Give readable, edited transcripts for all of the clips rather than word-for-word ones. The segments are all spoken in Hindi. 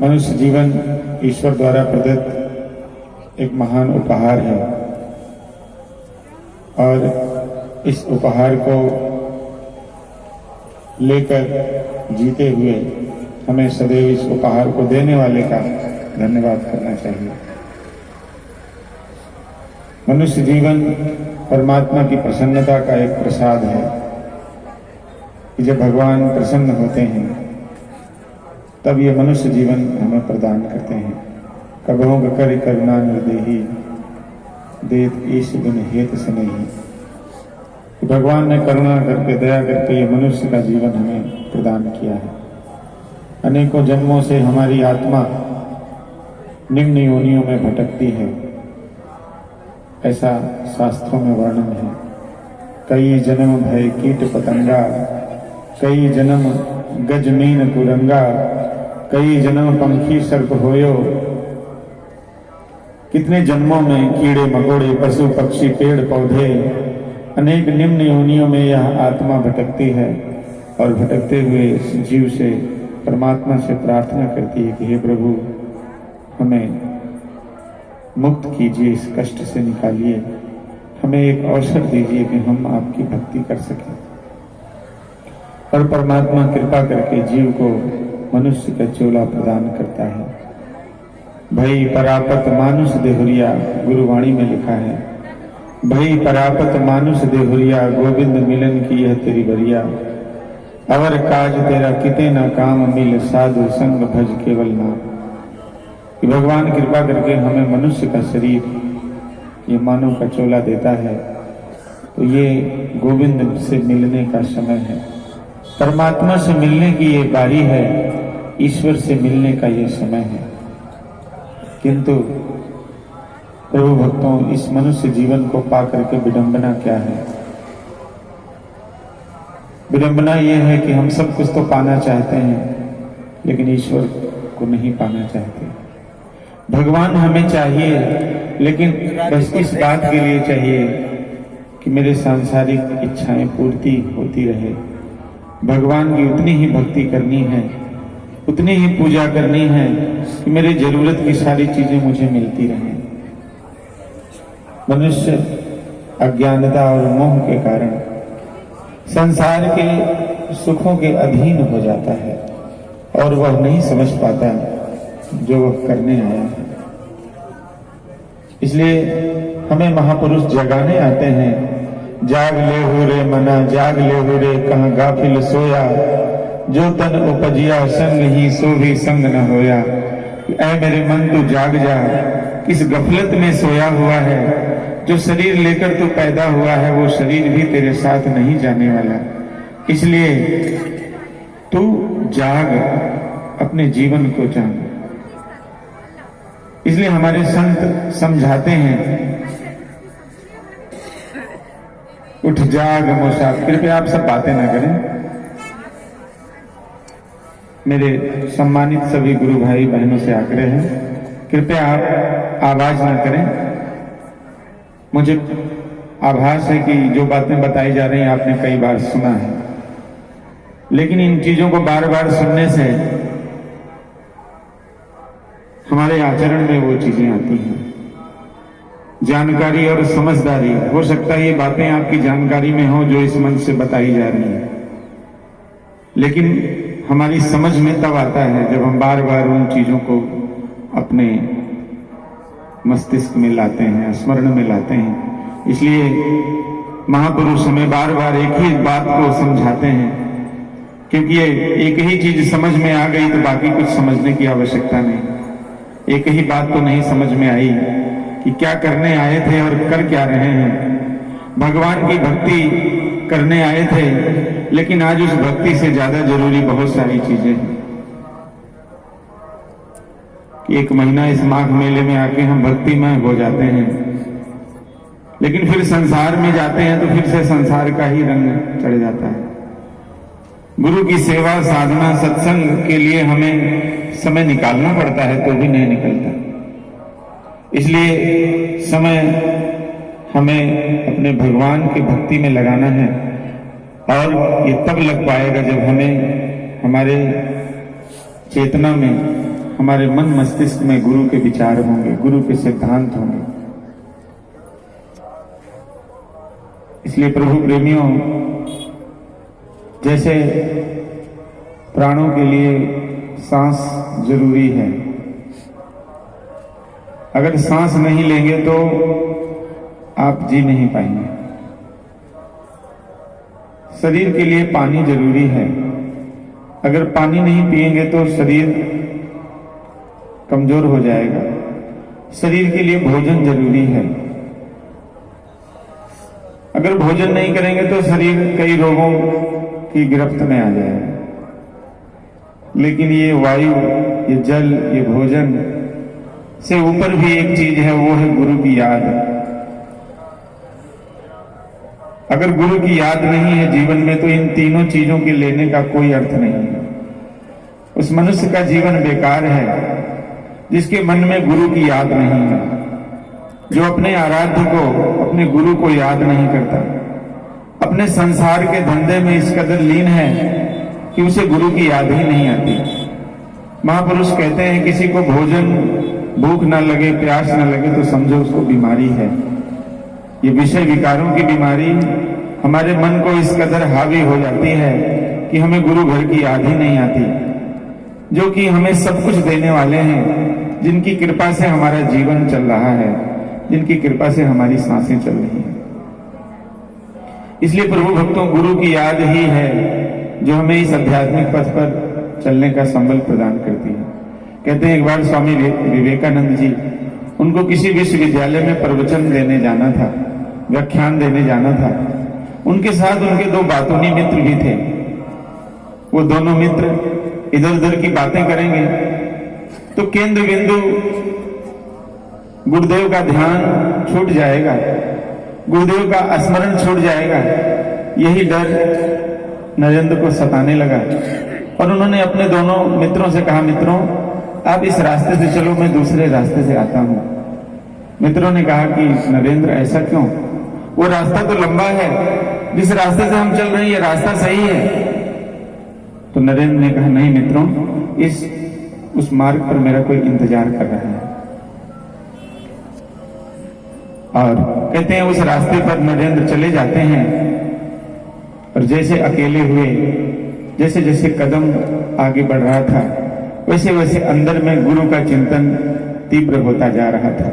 मनुष्य जीवन ईश्वर द्वारा प्रदत्त एक महान उपहार है और इस उपहार को लेकर जीते हुए हमें सदैव इस उपहार को देने वाले का धन्यवाद करना चाहिए। मनुष्य जीवन परमात्मा की प्रसन्नता का एक प्रसाद है कि जब भगवान प्रसन्न होते हैं तब ये मनुष्य जीवन हमें प्रदान करते हैं। कबहों कर करुणा निर्देही देत ईश बिन हेत से नहीं, भगवान ने करुणा करके दया करके ये मनुष्य का जीवन हमें प्रदान किया है। अनेकों जन्मों से हमारी आत्मा निम्न योनियों में भटकती है, ऐसा शास्त्रों में वर्णन है। कई जन्म भय कीट पतंगा, कई जन्म गजमीन कुरंगा, कई जन्म पंखी सर्प होयो। कितने जन्मों में कीड़े मकोड़े पशु पक्षी पेड़ पौधे अनेक निम्न योनियों में यह आत्मा भटकती है और भटकते हुए जीव से परमात्मा से प्रार्थना करती है कि हे प्रभु हमें मुक्त कीजिए, इस कष्ट से निकालिए, हमें एक अवसर दीजिए कि हम आपकी भक्ति कर सकें। और परमात्मा कृपा करके जीव को मनुष्य का चोला प्रदान करता है। भई परापत मानुष देहुरिया, गुरुवाणी में लिखा है, भई परापत मानुष देहुरिया, गोविंद मिलन की यह तेरी बरिया। अवर काज तेरा किते न काम मिल, साधु संग भज केवल नाम। कि भगवान कृपा करके हमें मनुष्य का शरीर, ये मानव का चोला देता है, तो ये गोविंद से मिलने का समय है, परमात्मा से मिलने की ये बारी है, ईश्वर से मिलने का ये समय है। किंतु प्रभु भक्तों, इस मनुष्य जीवन को पा करके विडंबना क्या है? विडंबना यह है कि हम सब कुछ तो पाना चाहते हैं लेकिन ईश्वर को नहीं पाना चाहते। भगवान हमें चाहिए लेकिन बस इस बात के लिए चाहिए कि मेरे सांसारिक इच्छाएं पूर्ति होती रहे। भगवान की उतनी ही भक्ति करनी है, उतनी ही पूजा करनी है कि मेरी जरूरत की सारी चीजें मुझे मिलती रहें। मनुष्य अज्ञानता और मोह के कारण संसार के सुखों के अधीन हो जाता है और वह नहीं समझ पाता जो वह करने आया है। इसलिए हमें महापुरुष जगाने आते हैं, जाग ले हो रे मना, जाग ले हो रे कहाँ गाफिल सोया, जो तन उपजिया संग ही सो भी संग न होया। ऐ मेरे मन तू जाग जा, किस गफलत में सोया हुआ है, जो शरीर लेकर तू पैदा हुआ है वो शरीर भी तेरे साथ नहीं जाने वाला। इसलिए तू जाग, अपने जीवन को जान। इसलिए हमारे संत समझाते हैं, उठ जाग मुसाफिर। कृपया आप सब बातें ना करें। मेरे सम्मानित सभी गुरु भाई बहनों से आग्रह है, कृपया आप आवाज ना करें। मुझे आभास है कि जो बातें बताई जा रही हैं आपने कई बार सुना है, लेकिन इन चीजों को बार बार सुनने से हमारे आचरण में वो चीजें आती हैं। जानकारी और समझदारी, हो सकता है ये बातें आपकी जानकारी में हो जो इस मंच से बताई जा रही है, लेकिन हमारी समझ में तब आता है जब हम बार बार उन चीजों को अपने मस्तिष्क में लाते हैं, स्मरण में लाते हैं। इसलिए महापुरुष हमें बार बार एक ही बात को समझाते हैं, क्योंकि ये एक ही चीज समझ में आ गई तो बाकी कुछ समझने की आवश्यकता नहीं। एक ही बात तो नहीं समझ में आई कि क्या करने आए थे और कर क्या रहे हैं। भगवान की भक्ति करने आए थे, लेकिन आज उस भक्ति से ज्यादा जरूरी बहुत सारी चीजें हैं। एक महीना इस माघ मेले में आके हम भक्तिमय हो जाते हैं, लेकिन फिर संसार में जाते हैं तो फिर से संसार का ही रंग चढ़ जाता है। गुरु की सेवा साधना सत्संग के लिए हमें समय निकालना पड़ता है तो भी नहीं निकलता। इसलिए समय हमें अपने भगवान की भक्ति में लगाना है और ये तब लग पाएगा जब हमें हमारे चेतना में हमारे मन मस्तिष्क में गुरु के विचार होंगे, गुरु के सिद्धांत होंगे। इसलिए प्रभु प्रेमियों, जैसे प्राणों के लिए सांस जरूरी है, अगर सांस नहीं लेंगे तो आप जी नहीं पाएंगे। शरीर के लिए पानी जरूरी है, अगर पानी नहीं पिएंगे तो शरीर कमजोर हो जाएगा। शरीर के लिए भोजन जरूरी है, अगर भोजन नहीं करेंगे तो शरीर कई रोगों की गिरफ्त में आ जाएगा। लेकिन ये वायु, ये जल, ये भोजन से ऊपर भी एक चीज है, वो है गुरु की याद। अगर गुरु की याद नहीं है जीवन में तो इन तीनों चीजों के लेने का कोई अर्थ नहीं है। उस मनुष्य का जीवन बेकार है जिसके मन में गुरु की याद नहीं है, जो अपने आराध्य को, अपने गुरु को याद नहीं करता, अपने संसार के धंधे में इस कदर लीन है कि उसे गुरु की याद ही नहीं आती। महापुरुष कहते हैं किसी को भोजन भूख न लगे, प्यास न लगे तो समझो उसको बीमारी है। ये विषय विकारों की बीमारी हमारे मन को इस कदर हावी हो जाती है कि हमें गुरु घर की याद ही नहीं आती, जो कि हमें सब कुछ देने वाले हैं, जिनकी कृपा से हमारा जीवन चल रहा है, जिनकी कृपा से हमारी सांसें चल रही हैं। इसलिए प्रभु भक्तों, गुरु की याद ही है जो हमें इस आध्यात्मिक पथ पर चलने का संबल प्रदान करती है। कहते हैं एक बार स्वामी विवेकानंद जी, उनको किसी विश्वविद्यालय में प्रवचन देने जाना था, व्याख्यान देने जाना था। उनके साथ उनके दो बातूनी मित्र भी थे। वो दोनों मित्र इधर उधर की बातें करेंगे तो केंद्र बिंदु गुरुदेव का ध्यान छूट जाएगा, गुरुदेव का स्मरण छूट जाएगा। यही डर नरेंद्र को सताने लगा और उन्होंने अपने दोनों मित्रों से कहा, मित्रों आप इस रास्ते से चलो, मैं दूसरे रास्ते से आता हूं। मित्रों ने कहा कि नरेंद्र ऐसा क्यों, वो रास्ता तो लंबा है, जिस रास्ते से हम चल रहे हैं ये रास्ता सही है। तो नरेंद्र ने कहा, नहीं मित्रों, उस मार्ग पर मेरा कोई इंतजार कर रहा है। और कहते हैं उस रास्ते पर नरेंद्र चले जाते हैं और जैसे अकेले हुए, जैसे जैसे कदम आगे बढ़ रहा था, वैसे वैसे अंदर में गुरु का चिंतन तीव्र होता जा रहा था।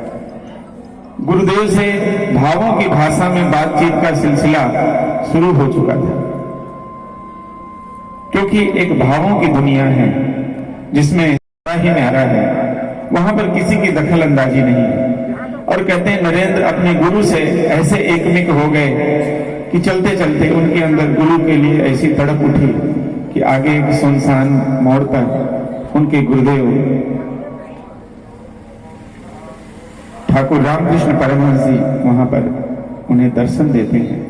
गुरुदेव से भावों की भाषा में बातचीत का सिलसिला शुरू हो चुका था, क्योंकि एक भावों की दुनिया है जिसमें ही न्यारा है, वहां पर किसी की दखल अंदाजी नहीं है। और कहते हैं नरेंद्र अपने गुरु से ऐसे एकमिक हो गए कि चलते चलते उनके अंदर गुरु के लिए ऐसी तड़प उठी कि आगे एक सुनसान मोड़ पर उनके गुरुदेव ठाकुर रामकृष्ण परमहंस जी वहां पर उन्हें दर्शन देते हैं।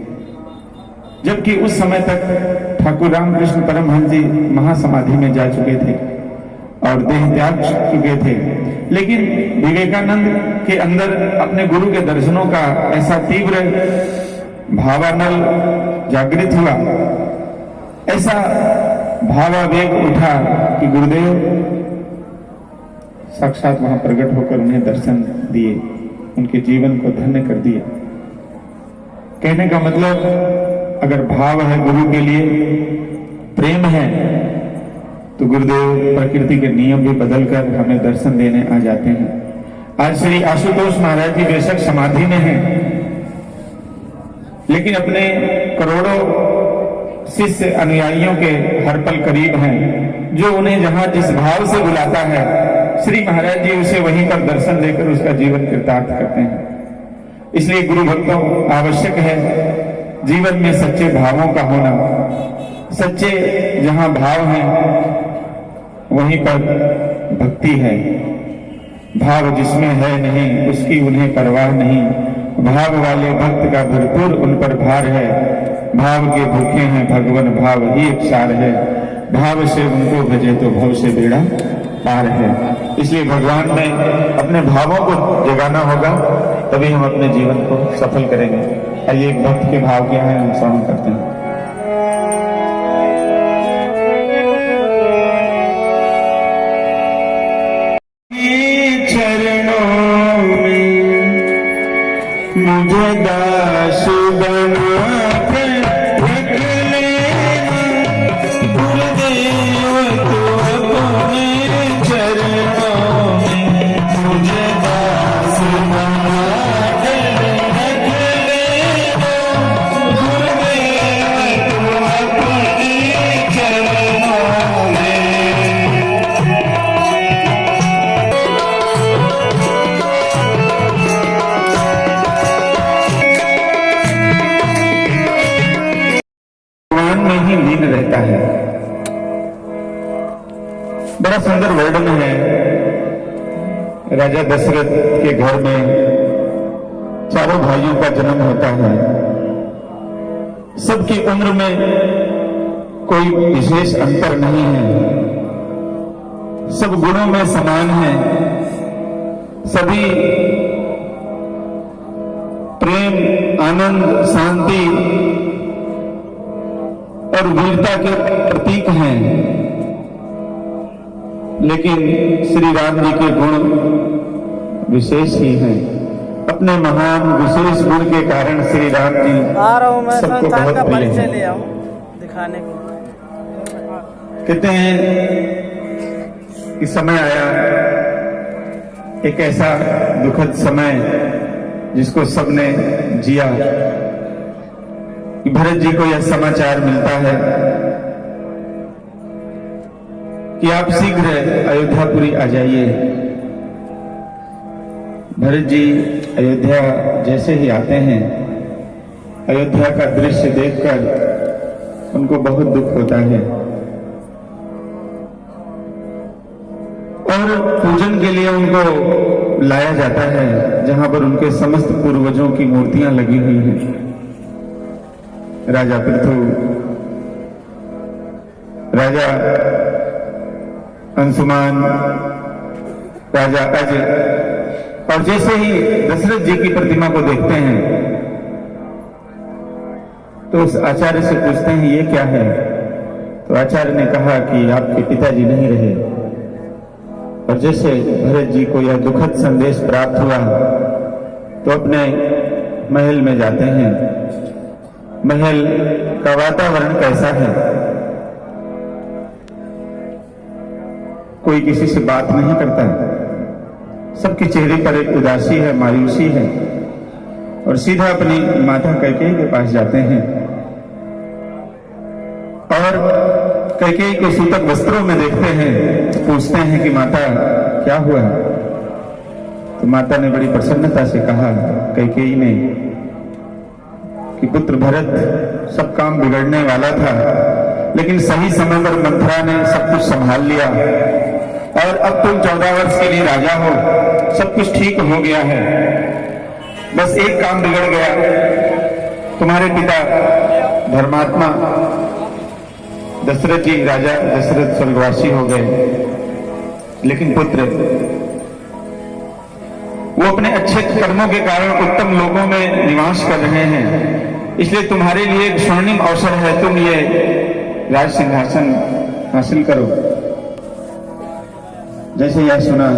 जबकि उस समय तक ठाकुर रामकृष्ण परमहंस जी महासमाधि में जा चुके थे और देह त्याग चुके थे, लेकिन विवेकानंद के अंदर अपने गुरु के दर्शनों का ऐसा तीव्र भावानल जागृत हुआ, ऐसा भावावेग उठा कि गुरुदेव साक्षात वहां प्रकट होकर उन्हें दर्शन दिए, उनके जीवन को धन्य कर दिया। कहने का मतलब, अगर भाव है गुरु के लिए, प्रेम है, तो गुरुदेव प्रकृति के नियम भी बदलकर हमें दर्शन देने आ जाते हैं। आज श्री आशुतोष महाराज जी बेशक समाधि में हैं, लेकिन अपने करोड़ों शिष्य अनुयायियों के हर पल करीब हैं, जो उन्हें जहां जिस भाव से बुलाता है, श्री महाराज जी उसे वहीं पर दर्शन देकर उसका जीवन कृतार्थ करते हैं। इसलिए गुरु भक्तों, आवश्यक है जीवन में सच्चे भावों का होना। सच्चे जहां भाव हैं वहीं पर भक्ति है। भाव जिसमें है नहीं उसकी उन्हें परवाह नहीं, भाव वाले भक्त का भरपूर उन पर भार है। भाव के भूखे हैं भगवान, भाव ही एक सार है, भाव से उनको भजे तो भव से बेड़ा पार है। इसलिए भगवान में अपने भावों को जगाना होगा, तभी हम अपने जीवन को सफल करेंगे। आइए एक भक्त के भाव क्या है हम श्रवण करते हैं। मुझे दास बना के रख लेना गुरुदेव तू अपने चरणों में। मुझे दास बना के रख लेना गुरुदेव तू अपने चरणों में। में ही लीन रहता है। बड़ा सुंदर वर्णन है। राजा दशरथ के घर में चारों भाइयों का जन्म होता है। सबकी उम्र में कोई विशेष अंतर नहीं है, सब गुणों में समान है। सभी प्रेम, आनंद, शांति और वीरता के प्रतीक हैं। लेकिन श्री राम जी के गुण विशेष ही हैं। अपने महान विशेष गुण के कारण श्री राम जी सबको बहुत प्रिय हैं। ले आऊं दिखाने को। कहते हैं कि समय आया, एक ऐसा दुखद समय जिसको सबने जिया, कि भरत जी को यह समाचार मिलता है कि आप शीघ्र अयोध्यापुरी आ जाइए। भरत जी अयोध्या जैसे ही आते हैं, अयोध्या का दृश्य देखकर उनको बहुत दुख होता है और पूजन के लिए उनको लाया जाता है जहां पर उनके समस्त पूर्वजों की मूर्तियां लगी हुई हैं। राजा पृथु, राजा अंशुमान, राजा अज, और जैसे ही दशरथ जी की प्रतिमा को देखते हैं तो उस आचार्य से पूछते हैं ये क्या है। तो आचार्य ने कहा कि आपके पिताजी नहीं रहे। और जैसे भरत जी को यह दुखद संदेश प्राप्त हुआ तो अपने महल में जाते हैं। महल का वातावरण कैसा है? कोई किसी से बात नहीं करता, सबके चेहरे पर एक उदासी है, मायूसी है, और सीधा अपनी माता कैकेयी के पास जाते हैं और कैकेयी को सूतक वस्त्रों में देखते हैं। पूछते हैं कि माता क्या हुआ? तो माता ने बड़ी प्रसन्नता से कहा, कैकेयी ने, कि पुत्र भरत सब काम बिगड़ने वाला था, लेकिन सही समय पर मंथरा ने सब कुछ संभाल लिया और अब तुम 14 वर्ष के लिए राजा हो, सब कुछ ठीक हो गया है। बस एक काम बिगड़ गया, तुम्हारे पिता धर्मात्मा दशरथ जी, राजा दशरथ स्वर्गवासी हो गए, लेकिन पुत्र वो अपने अच्छे कर्मों के कारण उत्तम लोकों में निवास कर रहे हैं। इसलिए तुम्हारे लिए एक स्वर्णिम अवसर है, तुम ये राज सिंहासन हासिल करो। जैसे यह सुना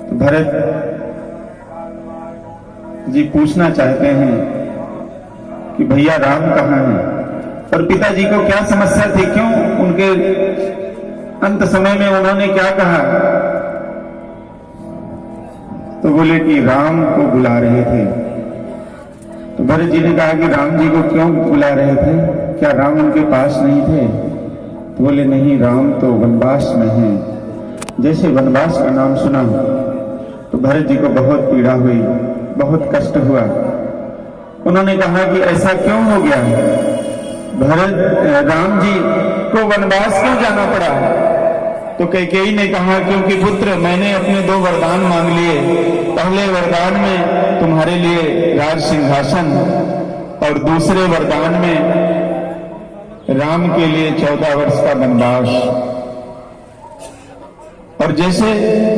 तो भरत जी पूछना चाहते हैं कि भैया राम कहाँ हैं? और पिताजी को क्या समस्या थी, क्यों उनके अंत समय में उन्होंने क्या कहा? तो बोले कि राम को बुला रहे थे। तो भरत जी ने कहा कि राम जी को क्यों बुला रहे थे, क्या राम उनके पास नहीं थे? तो बोले नहीं, राम तो वनवास में हैं। जैसे वनवास का नाम सुना तो भरत जी को बहुत पीड़ा हुई, बहुत कष्ट हुआ। उन्होंने कहा कि ऐसा क्यों हो गया, राम जी को वनवास क्यों जाना पड़ा? तो कैकेयी ने कहा क्योंकि पुत्र मैंने अपने 2 वरदान मांग लिए। पहले वरदान में तुम्हारे लिए राज सिंहासन और दूसरे वरदान में राम के लिए 14 वर्ष का वनवास। और जैसे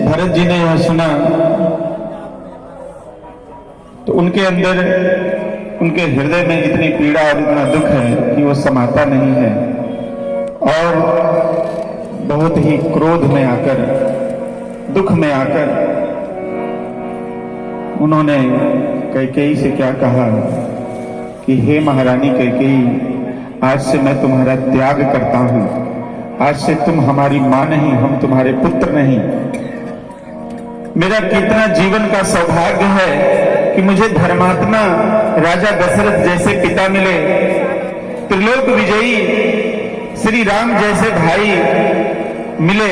भरत जी ने यह सुना तो उनके अंदर, उनके हृदय में इतनी पीड़ा और इतना दुख है कि वो समाता नहीं है और बहुत ही क्रोध में आकर, दुख में आकर उन्होंने कैकेयी से क्या कहा कि हे महारानी कैकेयी, आज से मैं तुम्हारा त्याग करता हूं। आज से तुम हमारी मां नहीं, हम तुम्हारे पुत्र नहीं। मेरा कितना जीवन का सौभाग्य है कि मुझे धर्मात्मा राजा दशरथ जैसे पिता मिले, त्रिलोक विजयी श्री राम जैसे भाई मिले।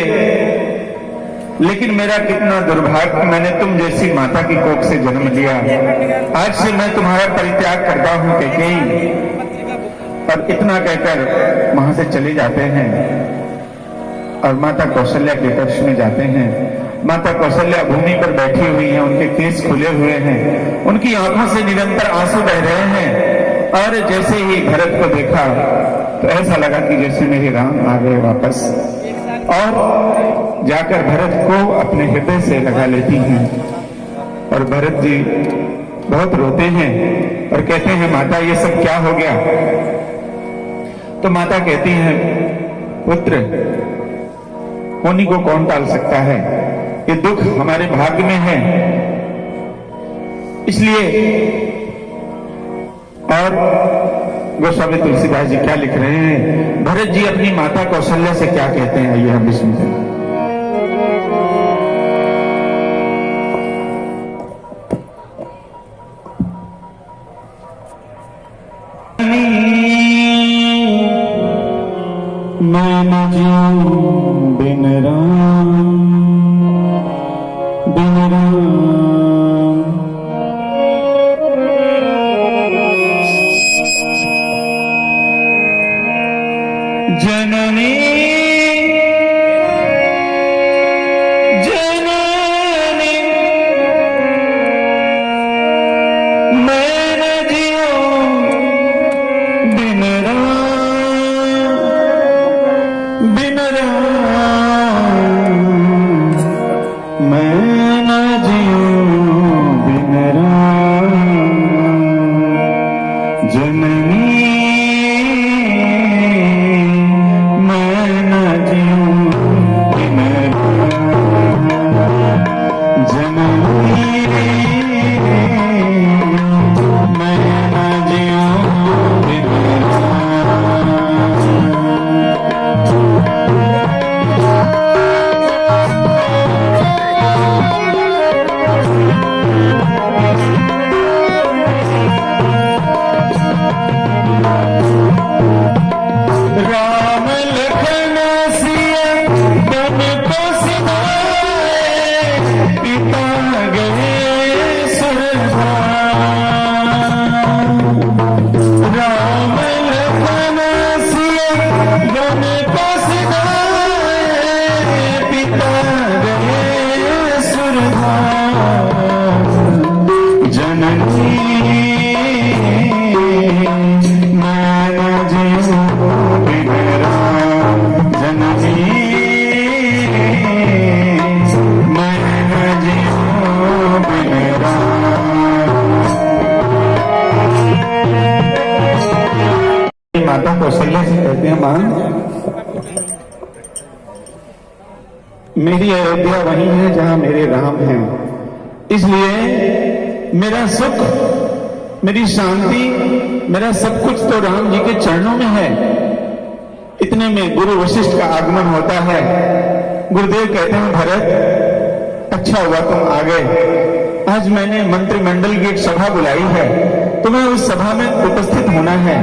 लेकिन मेरा कितना दुर्भाग्य, मैंने तुम जैसी माता की कोख से जन्म लिया। आज से मैं तुम्हारा परित्याग करता हूं कैकेयी। और इतना कहकर वहां से चले जाते हैं और माता कौशल्या के कक्ष में जाते हैं। माता कौशल्या भूमि पर बैठी हुई हैं, उनके केस खुले हुए हैं, उनकी आंखों से निरंतर आंसू बह रहे हैं। और जैसे ही भरत को देखा तो ऐसा लगा कि जैसे मेरे राम आ गए वापस, और जाकर भरत को अपने हृदय से लगा लेती हैं। और भरत जी बहुत रोते हैं और कहते हैं माता ये सब क्या हो गया। तो माता कहती हैं पुत्र, होनी को कौन टाल सकता है, ये दुख हमारे भाग्य में है। इसलिए और गोस्वामी तुलसीदास जी क्या लिख रहे हैं, भरत जी अपनी माता कौशल्या से क्या कहते हैं, आइए हम भी सुनते हैं। मैं न जीऊं बिन राम, बिन राम। जननी जननी मैं न जीऊं बिन राम, बिन राम। मैं न जीऊं बिन राम। जननी माता कौशल्या से कहते हैं, मां मेरी अयोध्या वही है जहां मेरे राम हैं। इसलिए मेरा सुख, मेरी शांति, मेरा सब कुछ तो राम जी के चरणों में है। इतने में गुरु वशिष्ठ का आगमन होता है। गुरुदेव कहते हैं भरत, अच्छा हुआ तुम आ गए। आज मैंने मंत्रिमंडल की एक सभा बुलाई है, तुम्हें उस सभा में उपस्थित होना है।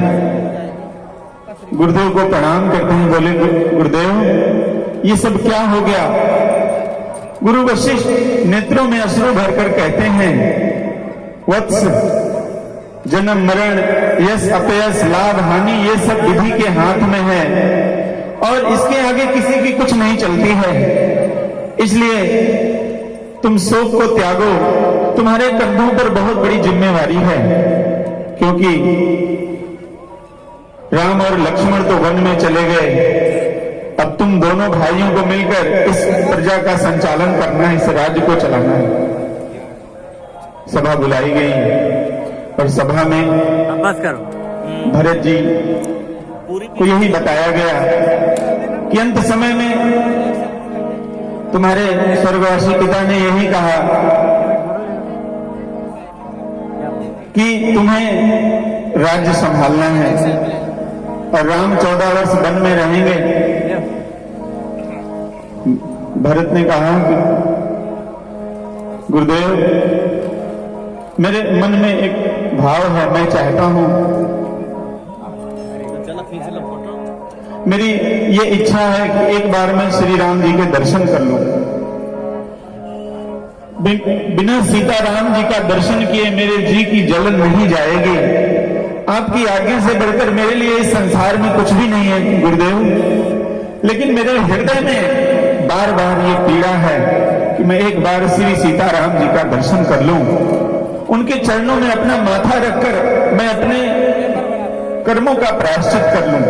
गुरुदेव को प्रणाम करते हैं, बोले गुरुदेव ये सब क्या हो गया। गुरु वशिष्ठ नेत्रों में अश्रु भरकर कहते हैं, वत्स जन्म मरण यश अपयश लाभ हानि ये सब विधि के हाथ में है और इसके आगे किसी की कुछ नहीं चलती है। इसलिए तुम शोक को त्यागो, तुम्हारे कंधों पर बहुत बड़ी जिम्मेवारी है। क्योंकि राम और लक्ष्मण तो वन में चले गए, अब तुम दोनों भाइयों को मिलकर इस प्रजा का संचालन करना है, इस राज्य को चलाना है। सभा बुलाई गई और सभा में बस करो। भरत जी को यही बताया गया कि अंत समय में तुम्हारे स्वर्गवासी पिता ने यही कहा कि तुम्हें राज्य संभालना है और राम 14 वर्ष वन में रहेंगे। भरत ने कहा कि गुरुदेव, मेरे मन में एक भाव है, मैं चाहता हूं, मेरी ये इच्छा है कि एक बार मैं श्री राम जी के दर्शन कर लूं। बिना सीताराम जी का दर्शन किए मेरे जी की जलन नहीं जाएगी। आपकी आज्ञा से बढ़कर मेरे लिए इस संसार में कुछ भी नहीं है गुरुदेव, लेकिन मेरे हृदय में बार बार ये पीड़ा है कि मैं एक बार श्री सीताराम जी का दर्शन कर लूं, उनके चरणों में अपना माथा रखकर मैं अपने कर्मों का प्रायश्चित कर लूं।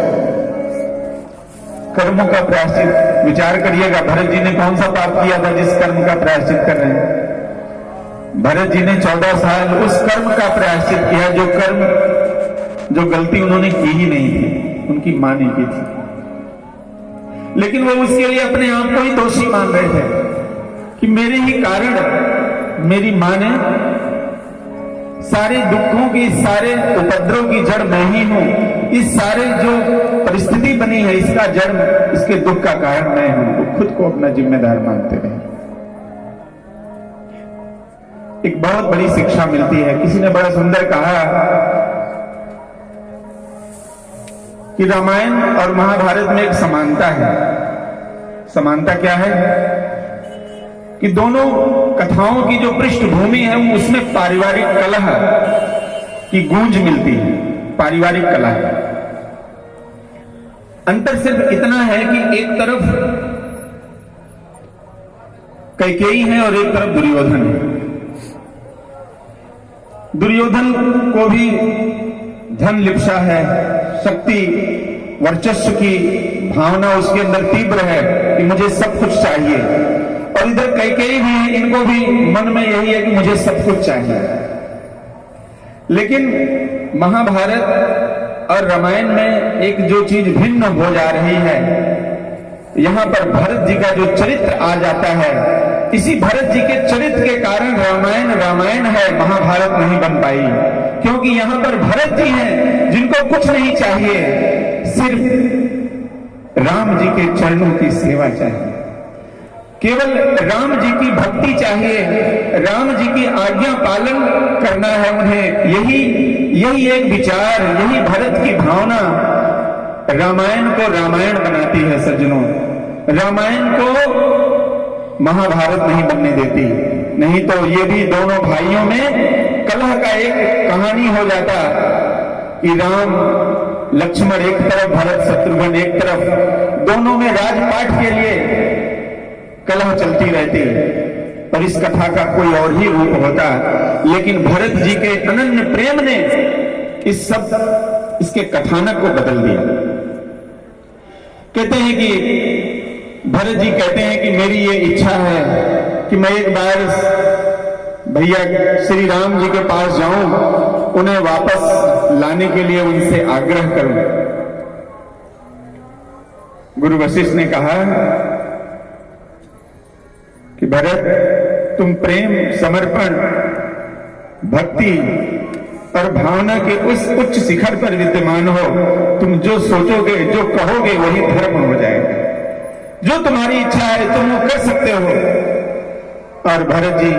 कर्मों का प्रायश्चित, विचार करिएगा, भरत जी ने कौन सा पाप किया था जिस कर्म का प्रायश्चित कर रहे हैं? भरत जी ने 14 साल उस कर्म का प्रायश्चित किया जो गलती उन्होंने की ही नहीं थी, उनकी मां ने की थी। लेकिन वो उसके लिए अपने आप को ही दोषी मान रहे थे कि मेरे ही कारण मेरी मां ने, सारे दुखों की, सारे उपद्रव की जड़ मैं ही हूं, इस सारे जो परिस्थिति बनी है इसका जड़, इसके दुख का कारण मैं हूं। वो खुद को अपना जिम्मेदार मानते रहे। एक बहुत बड़ी शिक्षा मिलती है। किसी ने बड़ा सुंदर कहा कि रामायण और महाभारत में एक समानता है। समानता क्या है? कि दोनों कथाओं की जो पृष्ठभूमि है उसमें पारिवारिक कलह की गूंज मिलती है, पारिवारिक कलह। अंतर सिर्फ इतना है कि एक तरफ कैकेयी है और एक तरफ दुर्योधन है। दुर्योधन को भी धन लिप्सा है, शक्ति वर्चस्व की भावना उसके अंदर तीव्र है कि मुझे सब कुछ चाहिए, और इधर कैकेयी भी है, इनको भी मन में यही है कि मुझे सब कुछ चाहिए। लेकिन महाभारत और रामायण में एक जो चीज भिन्न हो जा रही है, यहां पर भरत जी का जो चरित्र आ जाता है, इसी भरत जी के चरित्र के कारण रामायण रामायण है, महाभारत नहीं बन पाई। क्योंकि यहां पर भरत जी हैं जिनको कुछ नहीं चाहिए, सिर्फ राम जी के चरणों की सेवा चाहिए, केवल राम जी की भक्ति चाहिए, राम जी की आज्ञा पालन करना है उन्हें। यही एक विचार, यही भरत की भावना रामायण को रामायण बनाती है सज्जनों। रामायण को महाभारत नहीं बनने देती, नहीं तो ये भी दोनों भाइयों में कलह का एक कहानी हो जाता कि राम लक्ष्मण एक तरफ, भरत शत्रुघ्न एक तरफ, दोनों में राजपाट के लिए कलह चलती रहती, पर इस कथा का कोई और ही रूप होता। लेकिन भरत जी के अनन्य प्रेम ने इसके कथानक को बदल दिया। कहते हैं कि भरत जी कहते हैं कि मेरी ये इच्छा है कि मैं एक बार भैया श्री राम जी के पास जाऊं, उन्हें वापस लाने के लिए उनसे आग्रह करूं। गुरु वशिष्ठ ने कहा कि भरत, तुम प्रेम, समर्पण, भक्ति और भावना के उस उच्च शिखर पर विद्यमान हो। तुम जो सोचोगे, जो कहोगे, वही धर्म हो जाएगा। जो तुम्हारी इच्छा है तुम वो कर सकते हो। और भरत जी